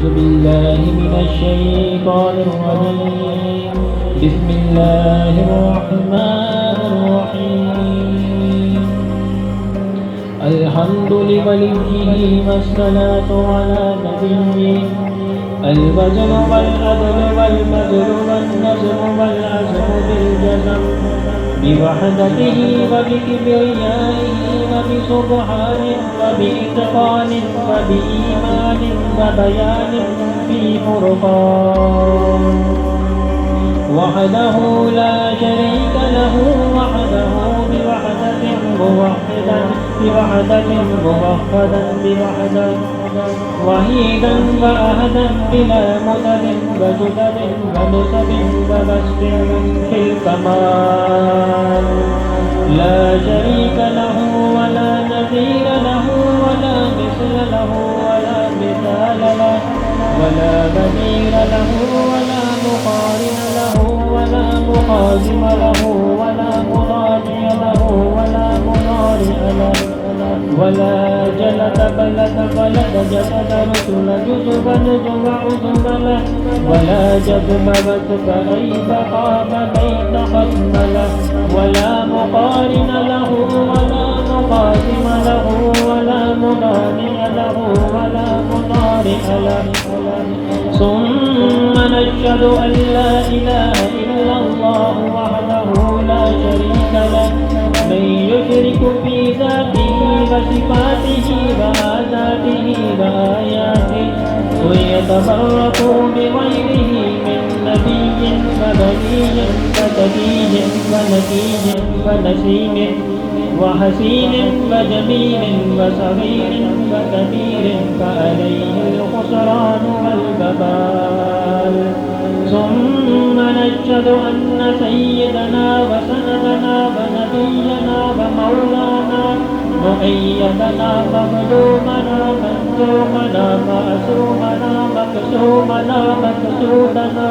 بالله من الشيطان الرجيم. بسم الله الرحمن الرحيم. الحمد لوليه والصلاة على نبيه. الوزن والعدل والبذل والنزل والعزم بالجزم بوحدته وبكبريائه وبسبحانه وبإتقان وبإيمان وبيان في فرقان. وحده لا شريك له وحده بوحدة موحدا بوحدة موحدا بوحدة وحيدا وأحدا بلا مدد وجدد ونسب وبسط في الكمال. لا شريك له ولا نظير له ولا مثل له ولا مثال له ولا بديل له ولا مقارن له ولا مقاسم له ولا مضاجع له ولا مضارع له ولا جلد بلد ولد جسد رسل جزب نجم عزم له ولا جذب وجب غيب قام بين ختم له ولا مقارن له ولا مقاسم له ولا مضارع له ولا مضارع له. ثم نشهد أن لا إله إلا الله وحده لا شريك له من يشرك في ذاته وصفاته وآياته وآياته ويتبرك بغيره من نبي وولي وتقي ونكي ونسيم وحسين وجميل وصغير وكبير فعليه الخسران والببال. ثم نشهد أن سيدنا وسندنا ونبينا ومولانا مؤيدنا مظلومنا منصومنا معصومنا مكسومنا مكسودنا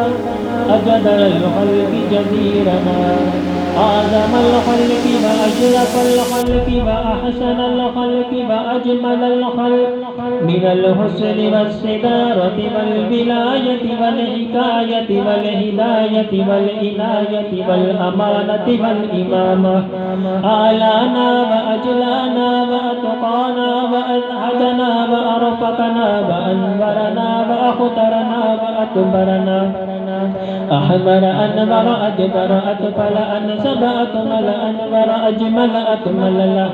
أجدر الخلق جديرنا أعظم الخلق وأشرف الخلق وأحسن الخلق وأجمل الخلق من الحسن والصدارة والولاية والحكاية والهداية والعناية والأمانة والإمامة. أعلانا وأجلانا وأتقانا وأزهدنا وأرفقنا وأنورنا وأخطرنا وأكبرنا أحمر أنور أجبر أكفل أنسب أكمل أنور أجمل أكمل له.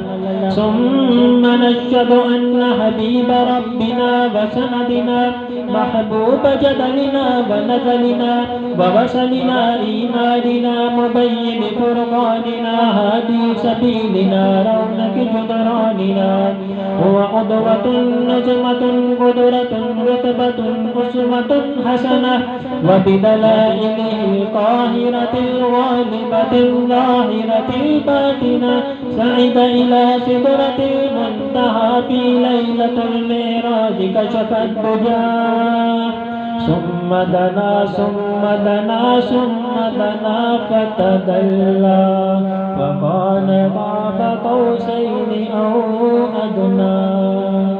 ثم نشهد أن حبيب ربنا وسندنا محبوب جدلنا ونزلنا ووصلنا إيماننا مبين فرقاننا هادي سبيلنا رونق جدراننا هو قدوة نجمة قدرة رتبة أسوة حسنة وبدلائله القاهرة الغالبة الظاهرة الباطنة سعد إلى سدرة المنتهى في ليلة المعراج كشف الدجى. ثم دنا ثم دنا ثم دنا فتدلى فقال قاب قوسين أو أدنى.